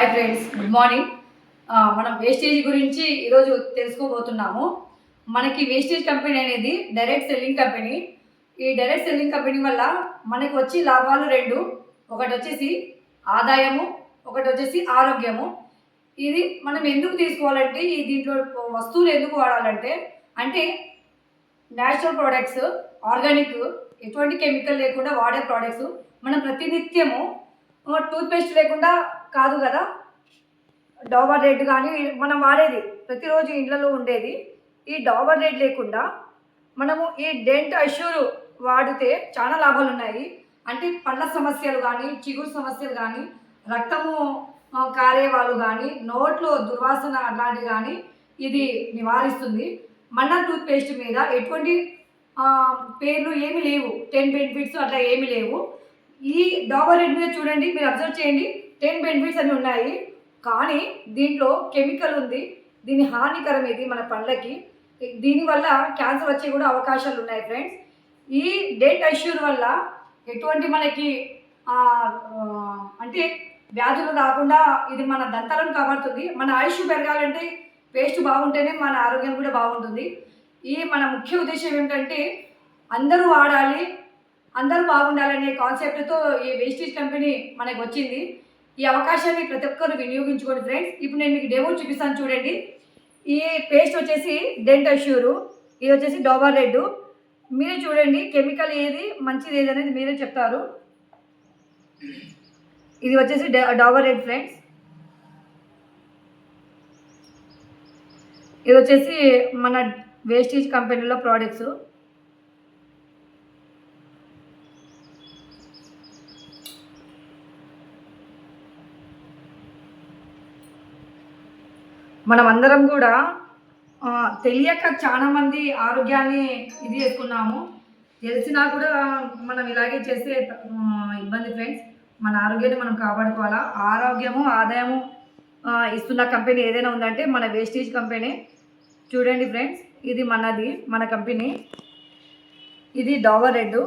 Hi friends, good morning. మనం wastage గురించి ఈరోజు తెలుసుకోబోతున్నాము. మనకి వేస్టేజ్ కంపెనీ అనేది డైరెక్ట్ సెల్లింగ్ కంపెనీ. ఈ డైరెక్ట్ సెల్లింగ్ కంపెనీ వల్ల మనకు వచ్చి లాభాలు రెండు. ఒకటి వచ్చేసి ఆదాయము, ఒకటి వచ్చేసి ఆరోగ్యము. ఇది మనం ఎందుకు తీసుకోవాలంటే, ఈ దీంట్లో వస్తువులు ఎందుకు వాడాలంటే, అంటే న్యాచురల్ ప్రోడక్ట్స్, ఆర్గానిక్, ఎటువంటి కెమికల్ లేకుండా వాడే ప్రోడక్ట్స్. మనం ప్రతినిత్యము టూత్పేస్ట్ లేకుండా కాదు కదా, డాబర్ రెడ్ కానీ మనం వాడేది ప్రతిరోజు ఇంట్లో ఉండేది. ఈ డాబర్ రెడ్ లేకుండా మనము ఈ డెంట్ అష్యూర్ వాడితే చాలా లాభాలు ఉన్నాయి. అంటే పళ్ళ సమస్యలు కానీ, చిగురు సమస్యలు కానీ, రక్తము కారే వాళ్ళు కానీ, నోట్లో దుర్వాసన అట్లాంటివి కానీ ఇది నివారిస్తుంది. మన టూత్పేస్ట్ మీద ఎటువంటి పేర్లు ఏమీ లేవు, 10 బెనిఫిట్స్ అట్లా ఏమీ లేవు. ఈ డాబర్ రెడ్ మీద చూడండి, మీరు అబ్జర్వ్ చేయండి, 10 బెనిఫిట్స్ అని ఉన్నాయి. కానీ దీంట్లో కెమికల్ ఉంది, దీని హానికరం ఇది మన పళ్ళకి. దీనివల్ల క్యాన్సర్ వచ్చే కూడా అవకాశాలు ఉన్నాయి ఫ్రెండ్స్. ఈ డెంట్ అష్యూర్ వల్ల ఎటువంటి మనకి అంటే వ్యాధులు రాకుండా ఇది మన దంతాలను కాపాడుతుంది. మన ఆయుష్ పెరగాలంటే పేస్ట్ బాగుంటేనే మన ఆరోగ్యం కూడా బాగుంటుంది. ఈ మన ముఖ్య ఉద్దేశం ఏమిటంటే అందరూ వాడాలి, అందరూ బాగుండాలనే కాన్సెప్ట్తో ఈ వేస్టేజ్ కంపెనీ మనకు వచ్చింది. ఈ అవకాశాన్ని ప్రతి ఒక్కరు వినియోగించుకోండి ఫ్రెండ్స్. ఇప్పుడు నేను మీకు డెమో చూపిస్తాను చూడండి. ఈ పేస్ట్ వచ్చేసి డెంట్ అష్యూరు, ఇది వచ్చేసి డాబర్ రెడ్. మీరే చూడండి కెమికల్ ఏది మంచిది ఏది అనేది మీరే చెప్తారు. ఇది వచ్చేసి డాబర్ రెడ్ ఫ్రెండ్స్. ఇది వచ్చేసి మన వేస్టేజ్ కంపెనీలో ప్రోడక్ట్స్. మనం అందరం కూడా తెలియక చాలామంది ఆరోగ్యాన్ని ఇది చేసుకున్నాము. తెలిసినా కూడా మనం ఇలాగే చేస్తే ఇబ్బంది ఫ్రెండ్స్. మన ఆరోగ్యాన్ని మనం కాపాడుకోవాలా. ఆరోగ్యము, ఆదాయము ఇస్తున్న కంపెనీ ఏదైనా ఉందంటే మన వేస్టేజ్ కంపెనీ. చూడండి ఫ్రెండ్స్, ఇది మన కంపెనీ. ఇది డాబర్ రెడ్.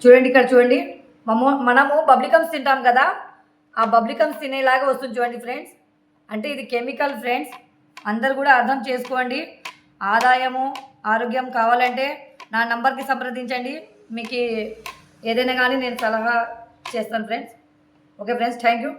చూడండి, ఇక్కడ చూడండి, మనము బబ్లికమ్స్ తింటాం కదా, ఆ బబ్లికమ్స్ తినేలాగా వస్తుంది చూడండి ఫ్రెండ్స్. అంటే ఇది కెమికల్ ఫ్రెండ్స్. అందరు కూడా అర్థం చేసుకోండి. ఆదాయము, ఆరోగ్యం కావాలంటే నా నంబర్కి సంప్రదించండి. మీకు ఏదైనా కానీ నేను సలహా చేస్తాను friends. Okay friends, thank you.